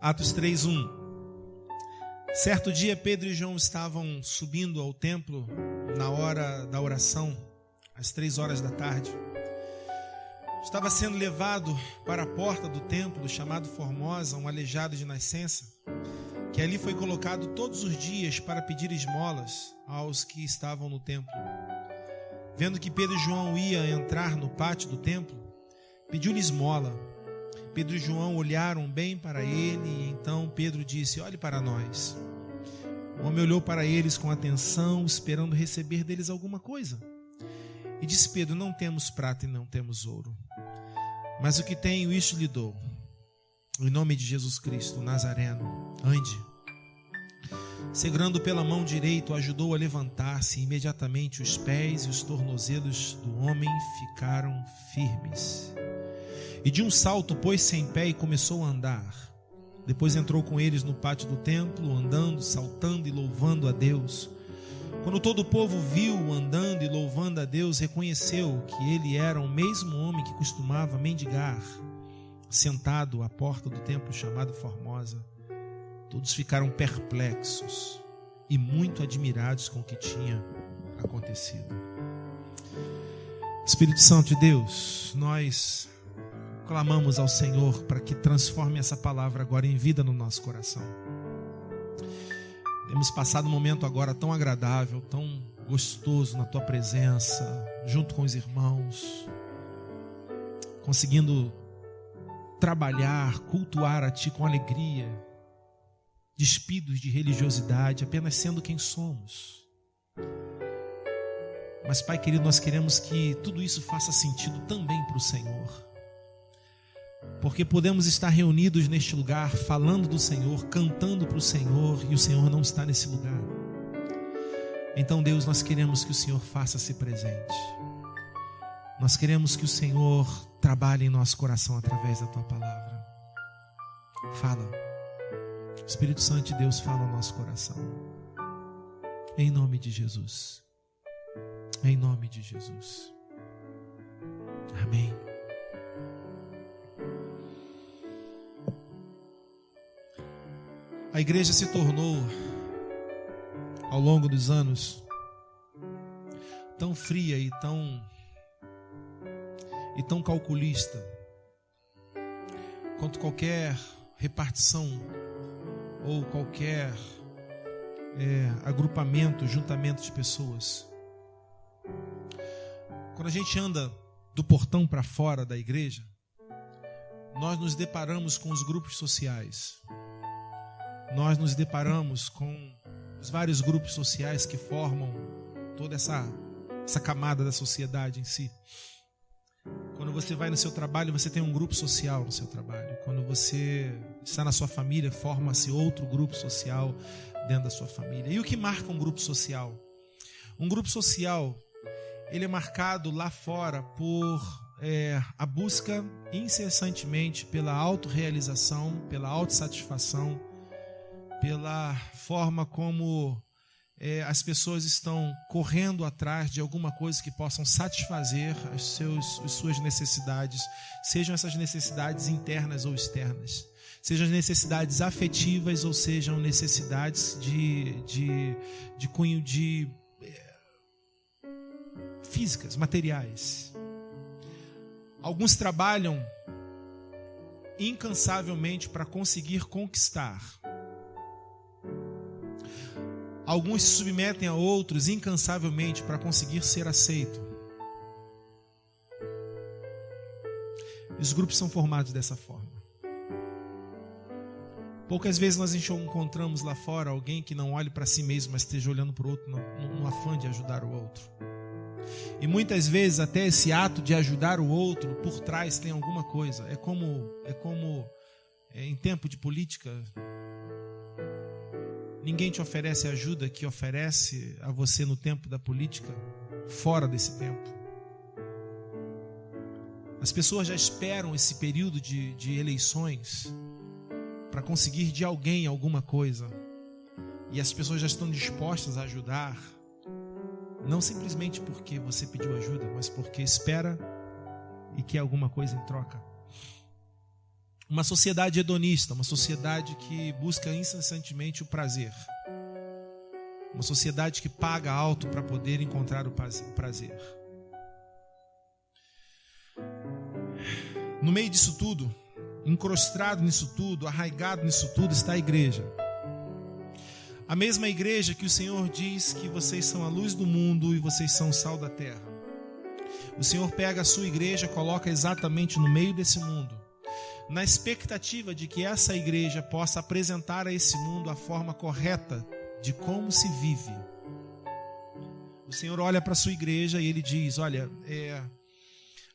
Atos 3:1. Certo dia, Pedro e João estavam subindo ao templo na hora da oração, às 3 horas da tarde. Estava sendo levado para a porta do templo, chamado Formosa, um aleijado de nascença, que ali foi colocado todos os dias para pedir esmolas aos que estavam no templo. Vendo que Pedro e João iam entrar no pátio do templo, pediu-lhe esmola. Pedro e João olharam bem para ele e então Pedro disse: olhe para nós. O homem olhou para eles com atenção, esperando receber deles alguma coisa. E disse Pedro: não temos prata e não temos ouro, mas o que tenho, isto lhe dou. Em nome de Jesus Cristo, Nazareno, ande. Segurando pela mão direita, o ajudou a levantar-se. Imediatamente os pés e os tornozelos do homem ficaram firmes. E de um salto pôs-se em pé e começou a andar. Depois entrou com eles no pátio do templo, andando, saltando e louvando a Deus. Quando todo o povo viu-o andando e louvando a Deus, reconheceu que ele era o mesmo homem que costumava mendigar, sentado à porta do templo chamado Formosa. Todos ficaram perplexos e muito admirados com o que tinha acontecido. Espírito Santo de Deus, nós clamamos ao Senhor para que transforme essa palavra agora em vida no nosso coração. Temos passado um momento agora tão agradável, tão gostoso na Tua presença, junto com os irmãos, conseguindo trabalhar, cultuar a Ti com alegria, despidos de religiosidade, apenas sendo quem somos. Mas, Pai querido, nós queremos que tudo isso faça sentido também para o Senhor. Porque podemos estar reunidos neste lugar, falando do Senhor, cantando para o Senhor, e o Senhor não está nesse lugar. Então, Deus, nós queremos que o Senhor faça-se presente. Nós queremos que o Senhor trabalhe em nosso coração através da Tua palavra. Fala. Espírito Santo de Deus, fala ao nosso coração. Em nome de Jesus. Em nome de Jesus. Amém. A igreja se tornou, ao longo dos anos, tão fria e tão calculista quanto qualquer repartição ou qualquer agrupamento, juntamento de pessoas. Quando a gente anda do portão para fora da igreja, nós nos deparamos com os grupos sociais. Nós nos deparamos com os vários grupos sociais que formam toda essa camada da sociedade em si. Quando você vai no seu trabalho, você tem um grupo social no seu trabalho. Quando você está na sua família, forma-se outro grupo social dentro da sua família. E o que marca um grupo social? Um grupo social, ele é marcado lá fora por a busca incessantemente pela autorrealização, pela autossatisfação, pela forma como as pessoas estão correndo atrás de alguma coisa que possam satisfazer as suas necessidades, sejam essas necessidades internas ou externas, sejam as necessidades afetivas ou sejam necessidades de cunho de físicas, materiais. Alguns trabalham incansavelmente para conseguir conquistar. Alguns se submetem a outros incansavelmente para conseguir ser aceito. Os grupos são formados dessa forma. Poucas vezes nós encontramos lá fora alguém que não olhe para si mesmo, mas esteja olhando para o outro no afã de ajudar o outro. E muitas vezes até esse ato de ajudar o outro, por trás tem alguma coisa. É como em tempo de política. Ninguém te oferece a ajuda que oferece a você no tempo da política, fora desse tempo. As pessoas já esperam esse período de eleições para conseguir de alguém alguma coisa. E as pessoas já estão dispostas a ajudar, não simplesmente porque você pediu ajuda, mas porque espera e quer alguma coisa em troca. uma sociedade hedonista, uma sociedade que busca incessantemente o prazer. Uma sociedade que paga alto para poder encontrar o prazer. No meio disso tudo, encrostado nisso tudo, arraigado nisso tudo, está a igreja. A mesma igreja que o Senhor diz que vocês são a luz do mundo e vocês são o sal da terra. O Senhor pega a sua igreja, coloca exatamente no meio desse mundo, na expectativa de que essa igreja possa apresentar a esse mundo a forma correta de como se vive. O Senhor olha para a sua igreja e Ele diz: olha,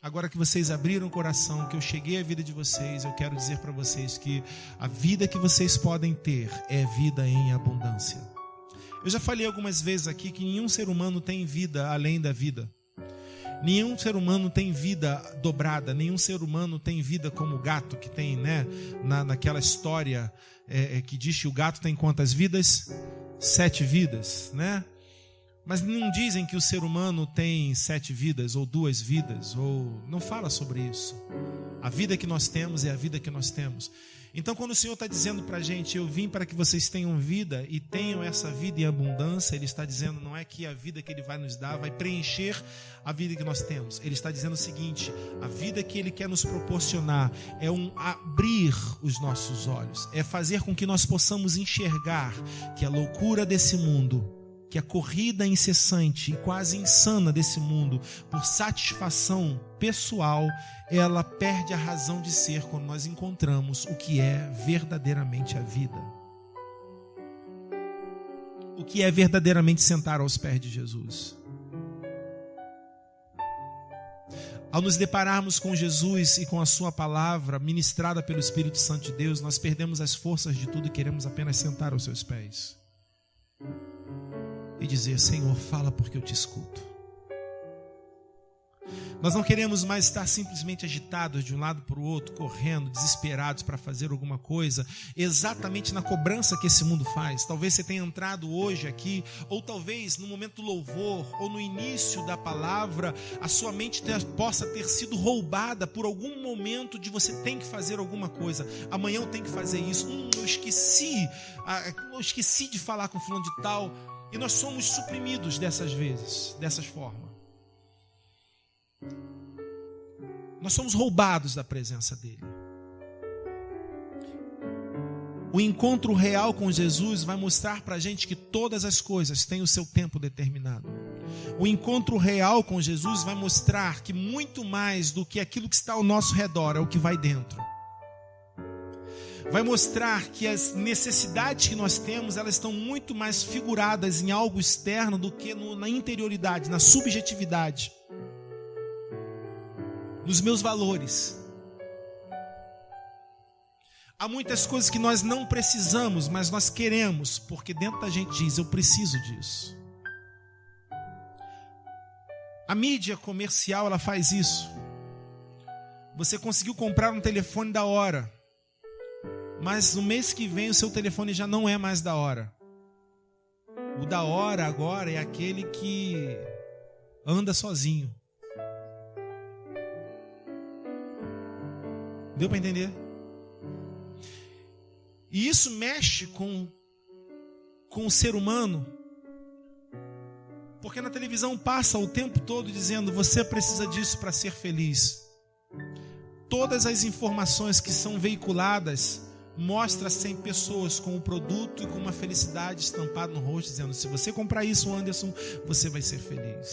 agora que vocês abriram o coração, que eu cheguei à vida de vocês, eu quero dizer para vocês que a vida que vocês podem ter é vida em abundância. Eu já falei algumas vezes aqui que nenhum ser humano tem vida além da vida. Nenhum ser humano tem vida dobrada, nenhum ser humano tem vida como o gato, que tem, né, naquela história que diz que o gato tem quantas vidas? 7 vidas, né? Mas não dizem que o ser humano tem 7 vidas, ou 2 vidas, ou não fala sobre isso. A vida que nós temos é a vida que nós temos. Então, quando o Senhor está dizendo para a gente: eu vim para que vocês tenham vida e tenham essa vida em abundância, Ele está dizendo, não é que a vida que Ele vai nos dar vai preencher a vida que nós temos. Ele está dizendo o seguinte: a vida que Ele quer nos proporcionar é abrir os nossos olhos, é fazer com que nós possamos enxergar que a loucura desse mundo, que a corrida incessante e quase insana desse mundo por satisfação pessoal, ela perde a razão de ser quando nós encontramos o que é verdadeiramente a vida. O que é verdadeiramente sentar aos pés de Jesus. Ao nos depararmos com Jesus e com a sua palavra ministrada pelo Espírito Santo de Deus, nós perdemos as forças de tudo e queremos apenas sentar aos seus pés e dizer: Senhor, fala porque eu te escuto. Nós não queremos mais estar simplesmente agitados de um lado para o outro, correndo, desesperados para fazer alguma coisa, exatamente na cobrança que esse mundo faz. Talvez você tenha entrado hoje aqui, ou talvez no momento do louvor, ou no início da palavra, a sua mente possa ter sido roubada por algum momento de você tem que fazer alguma coisa. Amanhã eu tenho que fazer isso. Eu esqueci de falar com fulano de tal. E nós somos suprimidos dessas formas. Nós somos roubados da presença dele. O encontro real com Jesus vai mostrar para a gente que todas as coisas têm o seu tempo determinado. O encontro real com Jesus vai mostrar que muito mais do que aquilo que está ao nosso redor é o que vai dentro. Vai mostrar que as necessidades que nós temos, elas estão muito mais figuradas em algo externo do que na interioridade, na subjetividade, nos meus valores. Há muitas coisas que nós não precisamos, mas nós queremos, porque dentro da gente diz: eu preciso disso. A mídia comercial, ela faz isso. Você conseguiu comprar um telefone da hora, mas no mês que vem o seu telefone já não é mais da hora. O da hora agora é aquele que anda sozinho. Deu para entender? E isso mexe com o ser humano, porque na televisão passa o tempo todo dizendo: você precisa disso para ser feliz. Todas as informações que são veiculadas mostra 100 pessoas com o produto e com uma felicidade estampada no rosto, dizendo: se você comprar isso, Anderson, você vai ser feliz.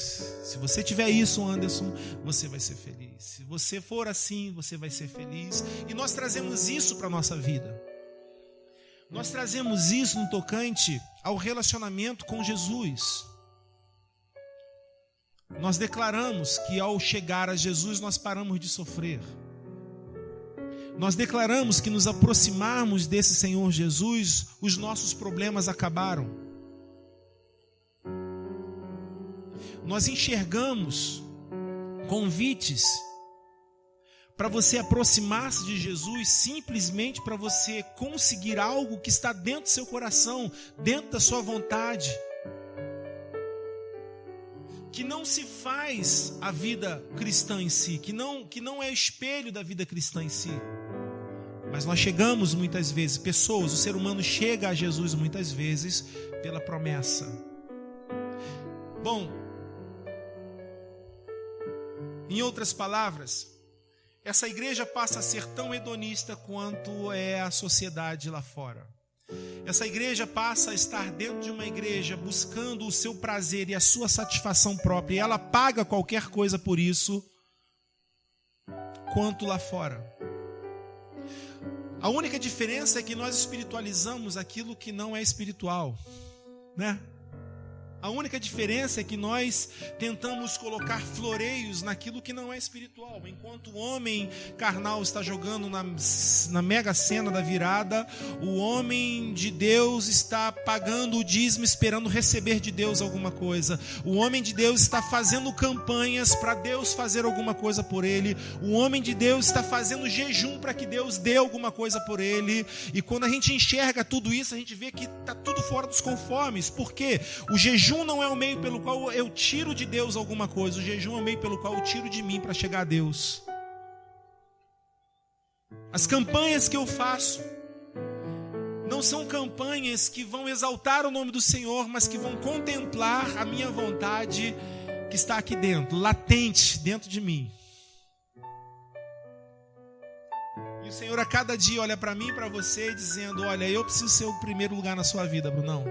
Se você tiver isso, Anderson, você vai ser feliz. Se você for assim, você vai ser feliz. E nós trazemos isso para a nossa vida. Nós trazemos isso no tocante ao relacionamento com Jesus. Nós declaramos que ao chegar a Jesus nós paramos de sofrer. Nós declaramos que nos aproximarmos desse Senhor Jesus, os nossos problemas acabaram. Nós enxergamos convites para você aproximar-se de Jesus simplesmente para você conseguir algo que está dentro do seu coração, dentro da sua vontade, que não se faz a vida cristã em si, que não é espelho da vida cristã em si. Mas nós chegamos muitas vezes, pessoas, o ser humano chega a Jesus muitas vezes pela promessa. Bom, em outras palavras, essa igreja passa a ser tão hedonista quanto é a sociedade lá fora. Essa igreja passa a estar dentro de uma igreja buscando o seu prazer e a sua satisfação própria, e ela paga qualquer coisa por isso, quanto lá fora. A única diferença é que nós espiritualizamos aquilo que não é espiritual, né? A única diferença é que nós tentamos colocar floreios naquilo que não é espiritual. Enquanto o homem carnal está jogando na mega cena da virada, o homem de Deus está pagando o dízimo esperando receber de Deus alguma coisa. O homem de Deus está fazendo campanhas para Deus fazer alguma coisa por ele. O homem de Deus está fazendo jejum para que Deus dê alguma coisa por ele. E quando a gente enxerga tudo isso, a gente vê que está tudo fora dos conformes. Por quê? O jejum não é o meio pelo qual eu tiro de Deus alguma coisa. O jejum é o meio pelo qual eu tiro de mim para chegar a Deus. As campanhas que eu faço não são campanhas que vão exaltar o nome do Senhor, mas que vão contemplar a minha vontade que está aqui dentro, latente dentro de mim. E o Senhor a cada dia olha para mim e para você dizendo: olha, eu preciso ser o primeiro lugar na sua vida, Brunão.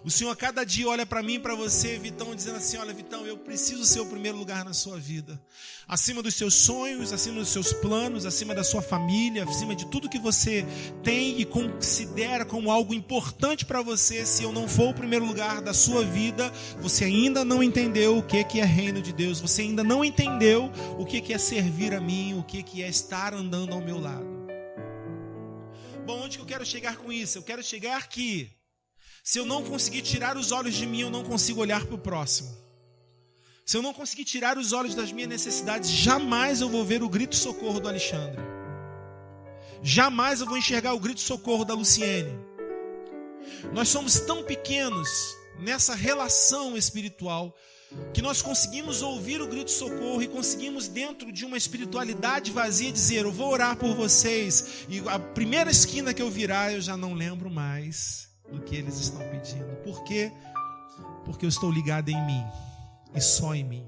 O Senhor a cada dia olha para mim e para você, Vitão, dizendo assim: olha, Vitão, eu preciso ser o primeiro lugar na sua vida. Acima dos seus sonhos, acima dos seus planos, acima da sua família, acima de tudo que você tem e considera como algo importante para você. Se eu não for o primeiro lugar da sua vida, você ainda não entendeu o que é reino de Deus. Você ainda não entendeu o que é servir a mim, o que é estar andando ao meu lado. Bom, onde que eu quero chegar com isso? Eu quero chegar que se eu não conseguir tirar os olhos de mim, eu não consigo olhar para o próximo. Se eu não conseguir tirar os olhos das minhas necessidades, jamais eu vou ver o grito de socorro do Alexandre. Jamais eu vou enxergar o grito de socorro da Luciene. Nós somos tão pequenos nessa relação espiritual que nós conseguimos ouvir o grito de socorro e conseguimos, dentro de uma espiritualidade vazia, dizer: eu vou orar por vocês, e a primeira esquina que eu virar, eu já não lembro mais do que eles estão pedindo. Por quê? Porque eu estou ligado em mim e só em mim.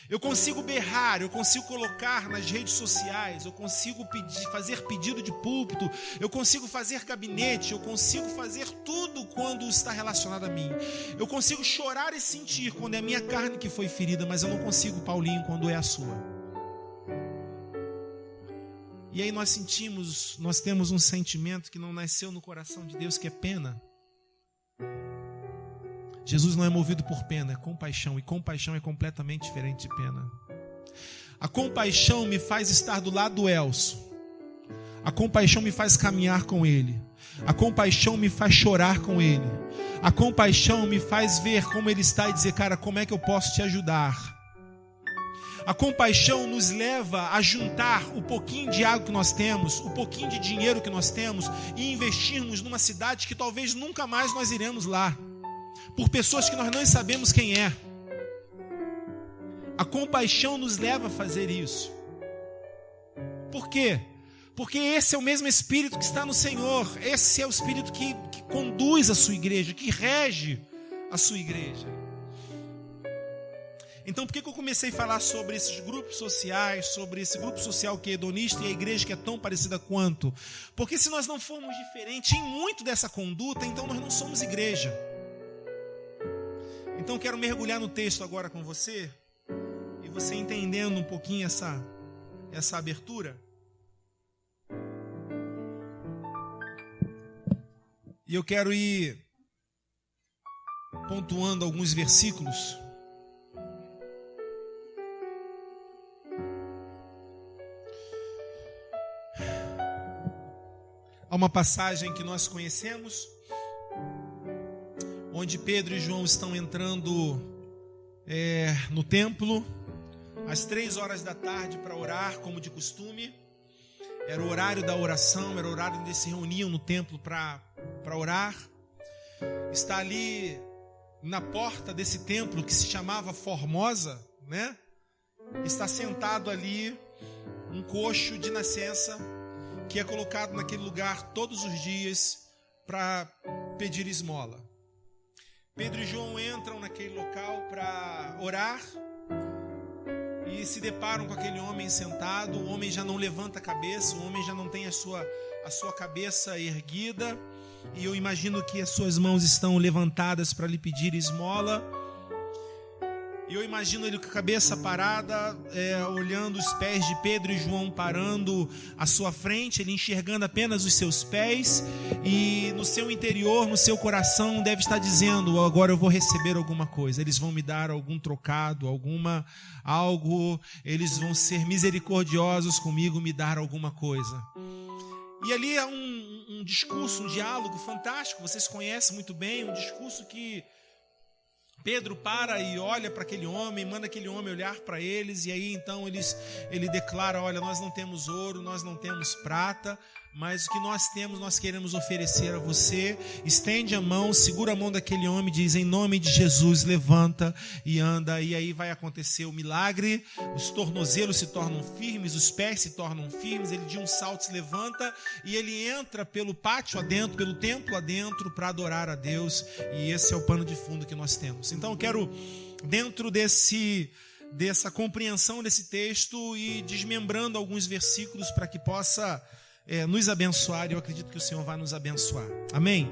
Eu consigo berrar, eu consigo colocar nas redes sociais, eu consigo fazer pedido de púlpito, eu consigo fazer gabinete, eu consigo fazer tudo quando está relacionado a mim. Eu consigo chorar e sentir quando é a minha carne que foi ferida, mas eu não consigo, Paulinho, quando é a sua. E aí nós temos um sentimento que não nasceu no coração de Deus, que é pena. Jesus não é movido por pena, é compaixão. E compaixão é completamente diferente de pena. A compaixão me faz estar do lado do Elcio. A compaixão me faz caminhar com ele. A compaixão me faz chorar com ele. A compaixão me faz ver como ele está e dizer: cara, como é que eu posso te ajudar? A compaixão nos leva a juntar o pouquinho de água que nós temos, o pouquinho de dinheiro que nós temos, e investirmos numa cidade que talvez nunca mais nós iremos lá, por pessoas que nós não sabemos quem é. A compaixão nos leva a fazer isso. Por quê? Porque esse é o mesmo Espírito que está no Senhor. Esse é o Espírito que conduz a sua igreja, que rege a sua igreja. Então, por que eu comecei a falar sobre esses grupos sociais, sobre esse grupo social que é hedonista e a igreja que é tão parecida quanto? Porque se nós não formos diferentes em muito dessa conduta, então nós não somos igreja. Então, quero mergulhar no texto agora com você, e você entendendo um pouquinho essa abertura. E eu quero ir pontuando alguns versículos. Há uma passagem que nós conhecemos, onde Pedro e João estão entrando no templo, às 3 horas da tarde, para orar, como de costume. Era o horário da oração, era o horário onde eles se reuniam no templo para orar. Está ali na porta desse templo, que se chamava Formosa, né? Está sentado ali um coxo de nascença que é colocado naquele lugar todos os dias para pedir esmola. Pedro e João entram naquele local para orar e se deparam com aquele homem sentado. O homem já não levanta a cabeça, o homem já não tem a sua cabeça erguida, e eu imagino que as suas mãos estão levantadas para lhe pedir esmola. E eu imagino ele com a cabeça parada, olhando os pés de Pedro e João parando à sua frente, ele enxergando apenas os seus pés, e no seu interior, no seu coração, deve estar dizendo: agora eu vou receber alguma coisa, eles vão me dar algum trocado, algo, eles vão ser misericordiosos comigo, me dar alguma coisa. E ali é um discurso, um diálogo fantástico, vocês conhecem muito bem, um discurso que Pedro para e olha para aquele homem, manda aquele homem olhar para eles, e aí então ele declara: olha, nós não temos ouro, nós não temos prata, mas o que nós temos, nós queremos oferecer a você. Estende a mão, segura a mão daquele homem e diz: em nome de Jesus, levanta e anda. E aí vai acontecer o milagre, os tornozelos se tornam firmes, os pés se tornam firmes, ele de um salto se levanta e ele entra pelo pátio adentro, pelo templo adentro, para adorar a Deus. E esse é o pano de fundo que nós temos. Então eu quero, dentro dessa compreensão desse texto, e desmembrando alguns versículos para que possa nos abençoar, e eu acredito que o Senhor vai nos abençoar. Amém?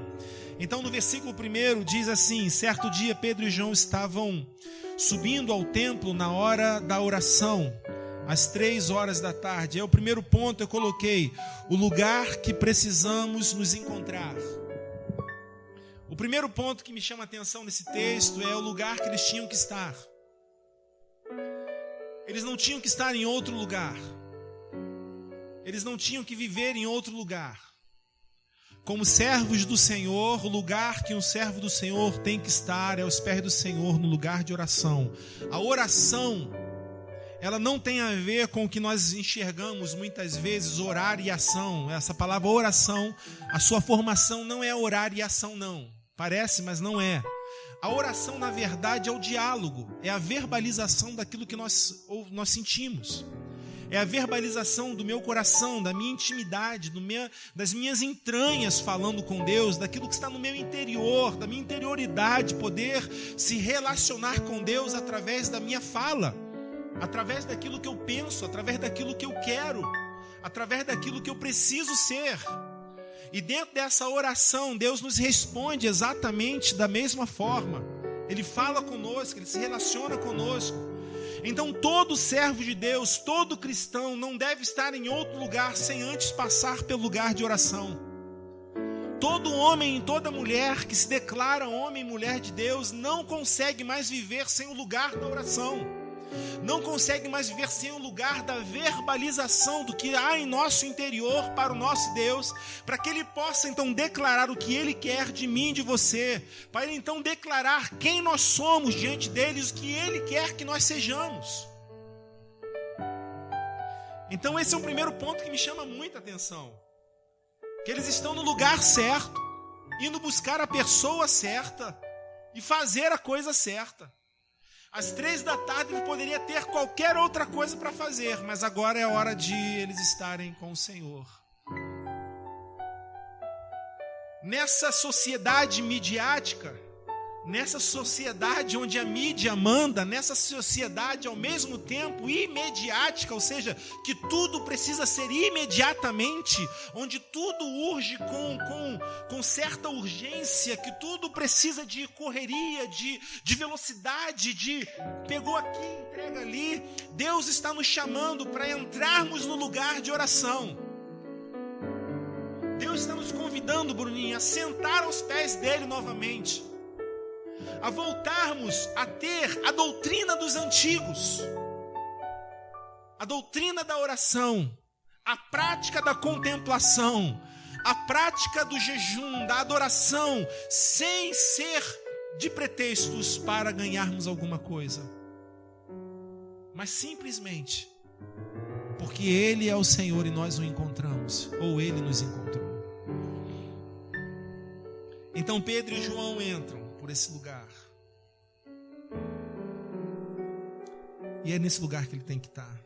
Então no versículo 1 diz assim: certo dia Pedro e João estavam subindo ao templo na hora da oração, às 3 da tarde. É o primeiro ponto, eu coloquei: o lugar que precisamos nos encontrar. O primeiro ponto que me chama a atenção nesse texto é o lugar que eles tinham que estar. Eles não tinham que estar em outro lugar. Eles não tinham que viver em outro lugar. Como servos do Senhor, o lugar que um servo do Senhor tem que estar é aos pés do Senhor, no lugar de oração. A oração, ela não tem a ver com o que nós enxergamos muitas vezes, orar e ação. Essa palavra oração, a sua formação não é orar e ação, não. Parece, mas não é. A oração, na verdade, é o diálogo, é a verbalização daquilo que nós sentimos. É a verbalização do meu coração, da minha intimidade, das minhas entranhas falando com Deus, daquilo que está no meu interior, da minha interioridade, poder se relacionar com Deus através da minha fala, através daquilo que eu penso, através daquilo que eu quero, através daquilo que eu preciso ser. E dentro dessa oração, Deus nos responde exatamente da mesma forma. Ele fala conosco, Ele se relaciona conosco. Então todo servo de Deus, todo cristão não deve estar em outro lugar sem antes passar pelo lugar de oração. Todo homem e toda mulher que se declara homem e mulher de Deus não consegue mais viver sem o lugar da oração. Não consegue mais viver sem o lugar da verbalização do que há em nosso interior para o nosso Deus, para que Ele possa então declarar o que Ele quer de mim e de você, para Ele então declarar quem nós somos diante dEle, o que Ele quer que nós sejamos. Então esse é o primeiro ponto que me chama muita atenção, que eles estão no lugar certo, indo buscar a pessoa certa e fazer a coisa certa. Às 3 da tarde ele poderia ter qualquer outra coisa para fazer, mas agora é a hora de eles estarem com o Senhor. Nessa sociedade midiática, nessa sociedade onde a mídia manda, nessa sociedade ao mesmo tempo imediática, ou seja, que tudo precisa ser imediatamente, onde tudo urge com certa urgência, que tudo precisa de correria, de velocidade, de pegou aqui, entrega ali. Deus está nos chamando para entrarmos no lugar de oração. Deus está nos convidando, Bruninho, a sentar aos pés dele novamente, a voltarmos a ter a doutrina dos antigos, a doutrina da oração, a prática da contemplação, a prática do jejum, da adoração, sem ser de pretextos para ganharmos alguma coisa, mas simplesmente porque Ele é o Senhor e nós o encontramos, ou Ele nos encontrou. Então Pedro e João entram por esse lugar, e é nesse lugar que ele tem que estar.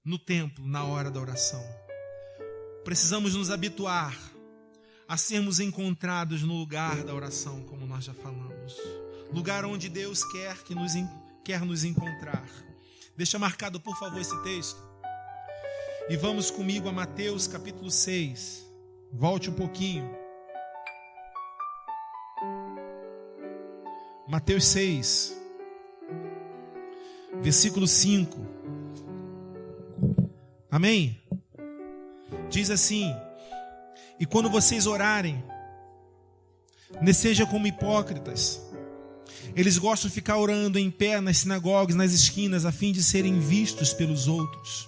no templo na hora da oração. Precisamos nos habituar a sermos encontrados no lugar da oração, como nós já falamos. Lugar onde Deus quer nos encontrar. Deixa marcado, por favor, esse texto. E vamos comigo a Mateus capítulo 6. Volte um pouquinho. Mateus 6, versículo 5. Amém? Diz assim: e quando vocês orarem, não sejam como hipócritas. Eles gostam de ficar orando em pé nas sinagogas, nas esquinas, a fim de serem vistos pelos outros.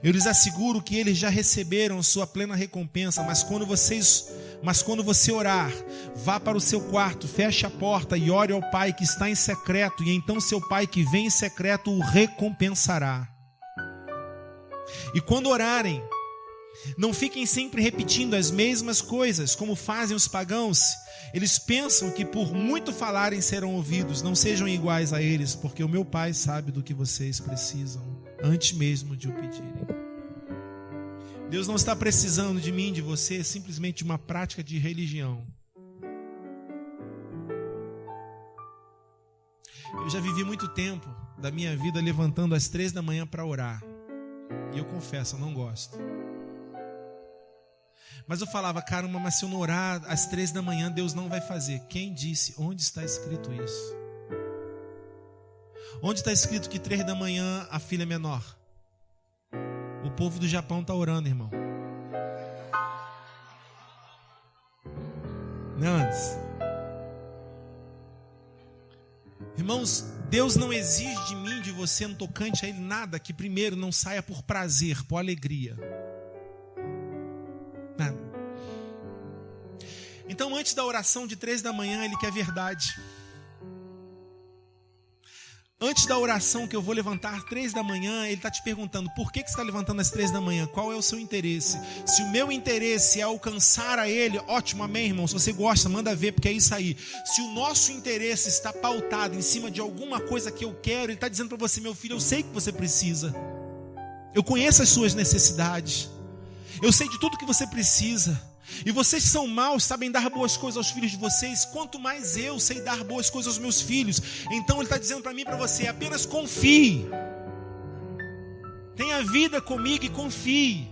Eu lhes asseguro que eles já receberam sua plena recompensa. Mas quando você orar, vá para o seu quarto, feche a porta e ore ao Pai que está em secreto, e então seu Pai que vem em secreto o recompensará. E quando orarem, não fiquem sempre repetindo as mesmas coisas, como fazem os pagãos. Eles pensam que por muito falarem serão ouvidos. Não sejam iguais a eles, porque o meu Pai sabe do que vocês precisam, antes mesmo de o pedirem. Deus não está precisando de mim, de você, simplesmente de uma prática de religião. Eu já vivi muito tempo da minha vida levantando às 3 da manhã para orar. E eu confesso, eu não gosto. Mas eu falava, caramba, mas se eu não orar às 3 da manhã, Deus não vai fazer. Quem disse? Onde está escrito isso? Onde está escrito que 3 da manhã a filha é menor? O povo do Japão está orando, irmão. Não antes. Irmãos, Deus não exige de mim, de você, no tocante a Ele, nada que primeiro não saia por prazer, por alegria. Nada. Então, antes da oração de 3 da manhã, Ele quer verdade. Antes da oração que eu vou levantar 3 da manhã, Ele está te perguntando, por que você está levantando às 3 da manhã? Qual é o seu interesse? Se o meu interesse é alcançar a Ele, ótimo, amém, irmão. Se você gosta, manda ver, porque é isso aí. Se o nosso interesse está pautado em cima de alguma coisa que eu quero, Ele está dizendo para você, meu filho, eu sei que você precisa. Eu conheço as suas necessidades. Eu sei de tudo que você precisa. E vocês que são maus sabem dar boas coisas aos filhos de vocês, quanto mais eu sei dar boas coisas aos meus filhos. Então Ele está dizendo para mim e para você, apenas confie. Tenha vida comigo e confie.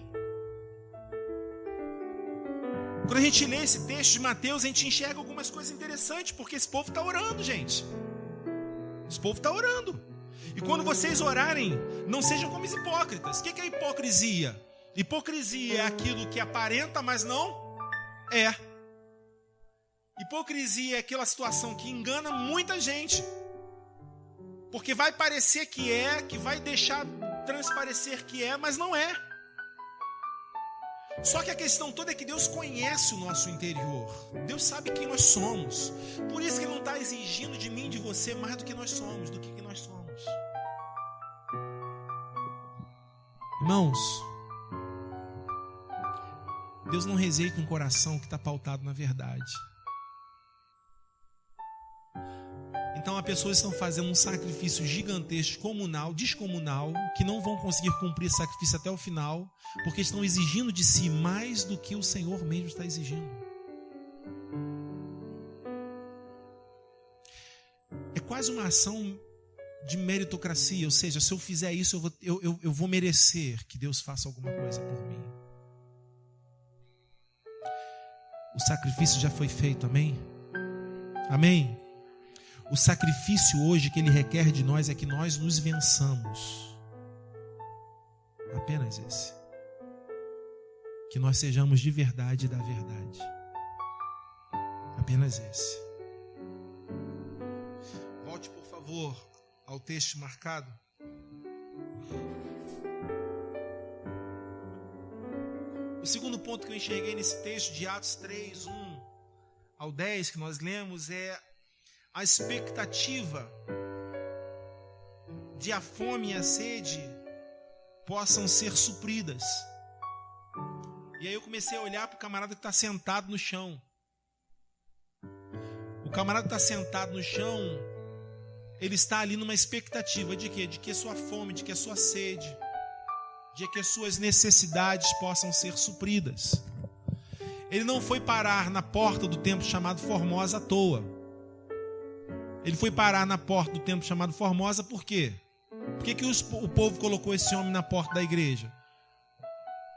Quando a gente lê esse texto de Mateus, a gente enxerga algumas coisas interessantes, porque esse povo está orando, gente. Esse povo está orando. E quando vocês orarem, não sejam como os hipócritas. O que é hipocrisia? Hipocrisia é aquilo que aparenta, mas não é. Hipocrisia é aquela situação que engana muita gente. Porque vai parecer que vai deixar transparecer que é, mas não é. Só que a questão toda é que Deus conhece o nosso interior. Deus sabe quem nós somos. Por isso que Ele não está exigindo de mim, de você, mais do que nós somos, do que nós somos. Irmãos, Deus não rejeita um coração que está pautado na verdade. Então, as pessoas estão fazendo um sacrifício gigantesco, descomunal, que não vão conseguir cumprir esse sacrifício até o final, porque estão exigindo de si mais do que o Senhor mesmo está exigindo. É quase uma ação de meritocracia, ou seja, se eu fizer isso, eu vou merecer que Deus faça alguma coisa por mim. O sacrifício já foi feito, amém? Amém? O sacrifício hoje que Ele requer de nós é que nós nos vençamos. Apenas esse. Que nós sejamos de verdade e da verdade. Apenas esse. Volte, por favor, ao texto marcado. O segundo ponto que eu enxerguei nesse texto de Atos 3, 1 ao 10, que nós lemos, é a expectativa de a fome e a sede possam ser supridas. E aí eu comecei a olhar para o camarada que está sentado no chão. O camarada que está sentado no chão, ele está ali numa expectativa de quê? De que a sua fome, de que a sua sede de que as suas necessidades possam ser supridas. Ele não foi parar na porta do templo chamado Formosa à toa. Ele foi parar na porta do templo chamado Formosa por quê? Por que o povo colocou esse homem na porta da igreja?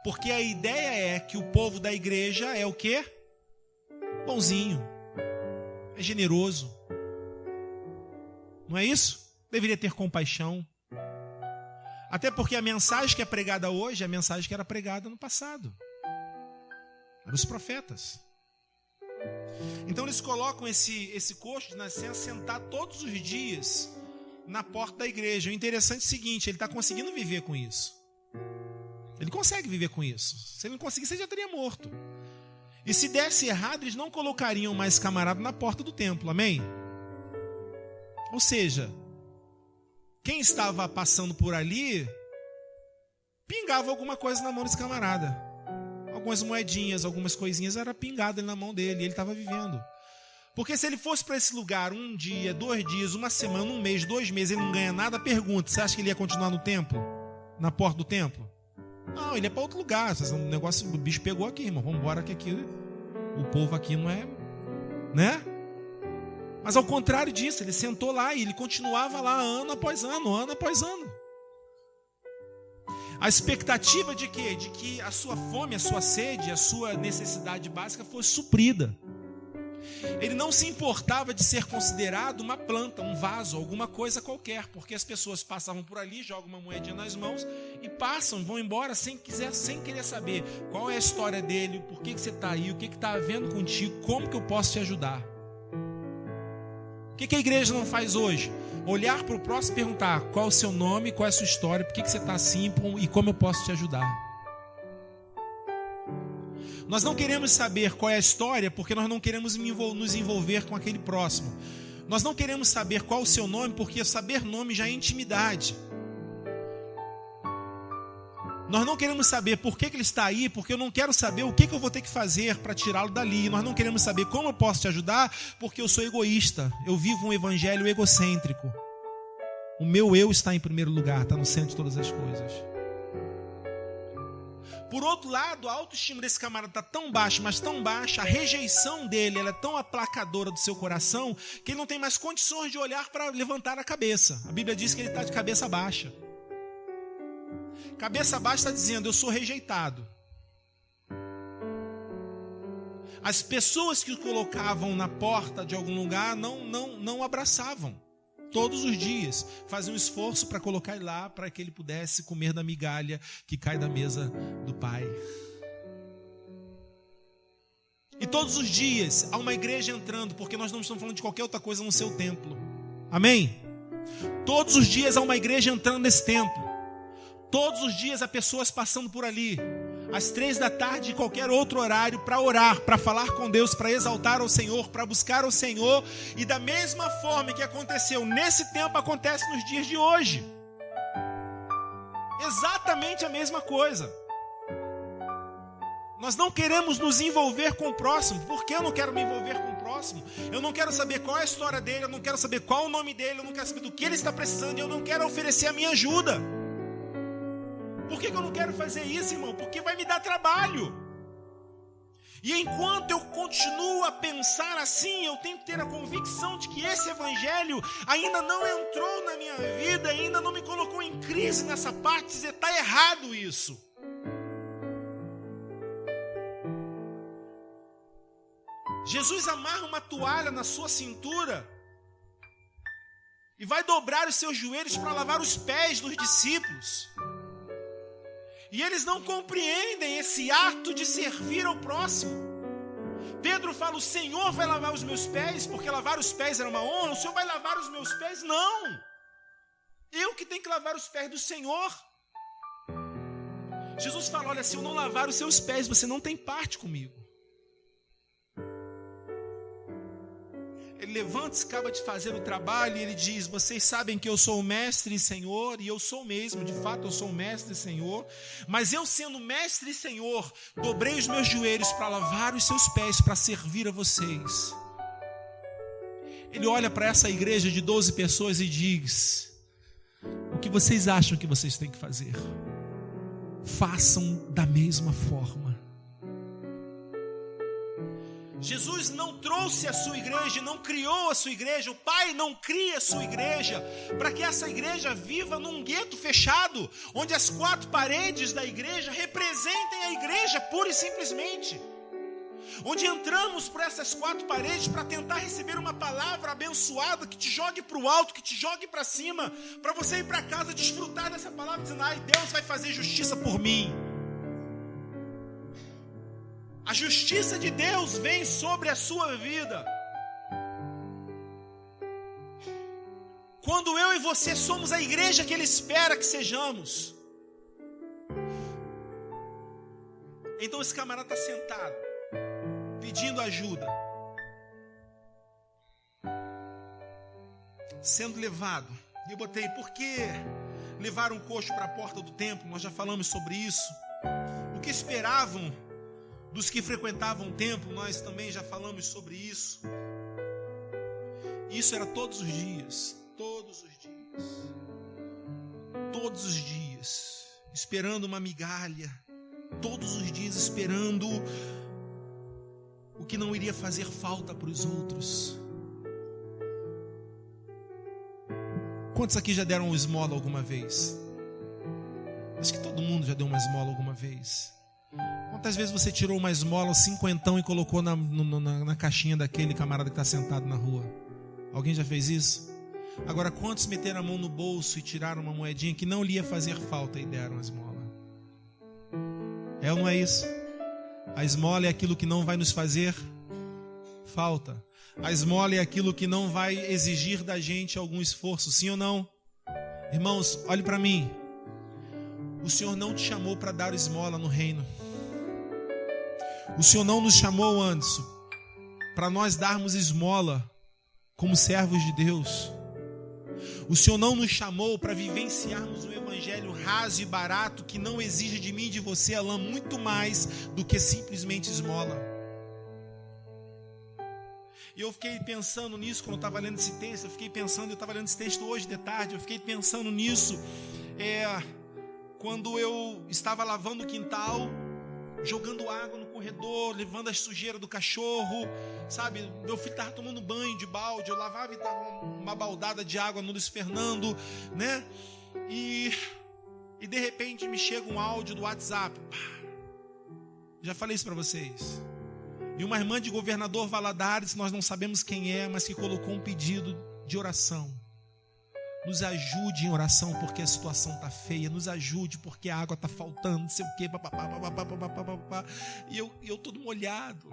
Porque a ideia é que o povo da igreja é o quê? Bonzinho, é generoso. Não é isso? Deveria ter compaixão. Até porque a mensagem que é pregada hoje é a mensagem que era pregada no passado. Eram os profetas. Então eles colocam esse coxo de nascença sentar todos os dias na porta da igreja. O interessante é o seguinte, ele está conseguindo viver com isso. Ele consegue viver com isso. Se ele não conseguisse, ele já teria morto. E se desse errado, eles não colocariam mais camarada na porta do templo. Amém? Ou seja, quem estava passando por ali pingava alguma coisa na mão desse camarada. Algumas moedinhas, algumas coisinhas era pingado na mão dele. E ele estava vivendo. Porque se ele fosse para esse lugar 1 dia, 2 dias, 1 semana, 1 mês, 2 meses, ele não ganha nada, pergunta, você acha que ele ia continuar no templo? Na porta do templo? Não, ele é para outro lugar. O negócio, o bicho pegou aqui, irmão. Vamos embora que aqui o povo aqui não é, né? Mas ao contrário disso, ele sentou lá e ele continuava lá ano após ano, ano após ano. A expectativa de quê? De que a sua fome, a sua sede, a sua necessidade básica fosse suprida. Ele não se importava de ser considerado uma planta, um vaso, alguma coisa qualquer, porque as pessoas passavam por ali, jogam uma moedinha nas mãos e passam, vão embora sem querer saber qual é a história dele, por que você está aí, o que está havendo contigo, como que eu posso te ajudar. O que a igreja não faz hoje? Olhar para o próximo e perguntar qual é o seu nome, qual é a sua história, por que você está assim e como eu posso te ajudar. Nós não queremos saber qual é a história porque nós não queremos nos envolver com aquele próximo. Nós não queremos saber qual é o seu nome porque saber nome já é intimidade. Nós não queremos saber por que ele está aí, porque eu não quero saber o que eu vou ter que fazer para tirá-lo dali. Nós não queremos saber como eu posso te ajudar, porque eu sou egoísta. Eu vivo um evangelho egocêntrico. O meu eu está em primeiro lugar, está no centro de todas as coisas. Por outro lado, a autoestima desse camarada está tão baixa, mas tão baixa, a rejeição dele ela é tão aplacadora do seu coração, que ele não tem mais condições de olhar para levantar a cabeça. A Bíblia diz que ele está de cabeça baixa. Cabeça baixa está dizendo, eu sou rejeitado. As pessoas que o colocavam na porta de algum lugar não abraçavam. Todos os dias faziam um esforço para colocar ele lá, para que ele pudesse comer da migalha que cai da mesa do Pai. E todos os dias há uma igreja entrando, porque nós não estamos falando de qualquer outra coisa no seu templo. Amém? Todos os dias há uma igreja entrando nesse templo. Todos os dias há pessoas passando por ali. Às 3 da tarde, em qualquer outro horário, para orar, para falar com Deus, para exaltar ao Senhor, para buscar ao Senhor. E da mesma forma que aconteceu nesse tempo, acontece nos dias de hoje. Exatamente a mesma coisa. Nós não queremos nos envolver com o próximo. Por que eu não quero me envolver com o próximo? Eu não quero saber qual é a história dele, eu não quero saber qual é o nome dele, eu não quero saber do que ele está precisando, e eu não quero oferecer a minha ajuda. Por que eu não quero fazer isso, irmão? Porque vai me dar trabalho. E enquanto eu continuo a pensar assim, eu tenho que ter a convicção de que esse evangelho ainda não entrou na minha vida, ainda não me colocou em crise nessa parte, dizer, está errado isso. Jesus amarra uma toalha na sua cintura e vai dobrar os seus joelhos para lavar os pés dos discípulos. E eles não compreendem esse ato de servir ao próximo. Pedro fala, o Senhor vai lavar os meus pés, porque lavar os pés era uma honra. O Senhor vai lavar os meus pés? Não. Eu que tenho que lavar os pés do Senhor. Jesus fala, olha, se eu não lavar os seus pés, você não tem parte comigo. Ele levanta-se, acaba de fazer o trabalho e ele diz, vocês sabem que eu sou o mestre e senhor, e eu sou mesmo, de fato eu sou o mestre e senhor, mas eu sendo mestre e senhor, dobrei os meus joelhos para lavar os seus pés, para servir a vocês. Ele olha para essa igreja de 12 pessoas e diz, o que vocês acham que vocês têm que fazer? façam da mesma forma. Jesus não trouxe a sua igreja, não criou a sua igreja, o Pai não cria a sua igreja, para que essa igreja viva num gueto fechado, onde as 4 paredes da igreja representem a igreja pura e simplesmente. Onde entramos por essas 4 paredes para tentar receber uma palavra abençoada que te jogue para o alto, que te jogue para cima, para você ir para casa desfrutar dessa palavra, dizendo: ai, Deus vai fazer justiça por mim. A justiça de Deus vem sobre a sua vida quando eu e você somos a igreja que Ele espera que sejamos. Então esse camarada está sentado, pedindo ajuda, sendo levado. E eu botei: por que levaram um coxo para a porta do templo? Nós já falamos sobre isso. O que esperavam dos que frequentavam o templo? Nós também já falamos sobre isso. Isso era todos os dias, esperando uma migalha, todos os dias esperando o que não iria fazer falta para os outros. Quantos aqui já deram uma esmola alguma vez? Acho que todo mundo já deu uma esmola alguma vez. Quantas vezes você tirou uma esmola, 50, e colocou na caixinha daquele camarada que está sentado na rua? Alguém já fez isso? Agora, quantos meteram a mão no bolso e tiraram uma moedinha que não lhe ia fazer falta e deram a esmola? É ou não é isso? A esmola é aquilo que não vai nos fazer falta. A esmola é aquilo que não vai exigir da gente algum esforço, sim ou não? Irmãos, olhe para mim. O Senhor não te chamou para dar esmola no reino. O Senhor não nos chamou, Anderson, para nós darmos esmola como servos de Deus. O Senhor não nos chamou para vivenciarmos um evangelho raso e barato que não exige de mim e de você, Alain, muito mais do que simplesmente esmola. E eu fiquei pensando nisso quando eu estava lendo esse texto. Eu estava lendo esse texto hoje de tarde. Eu fiquei pensando nisso quando eu estava lavando o quintal, jogando água no corredor, levando as sujeiras do cachorro, sabe? Meu filho estava tomando banho de balde, eu lavava e dava uma baldada de água no Luiz Fernando, né? E de repente me chega um áudio do WhatsApp. Já falei isso para vocês. E uma irmã de Governador Valadares, nós não sabemos quem é, mas que colocou um pedido de oração. Nos ajude em oração porque a situação está feia. Nos ajude porque a água está faltando, não sei o quê. E eu todo molhado.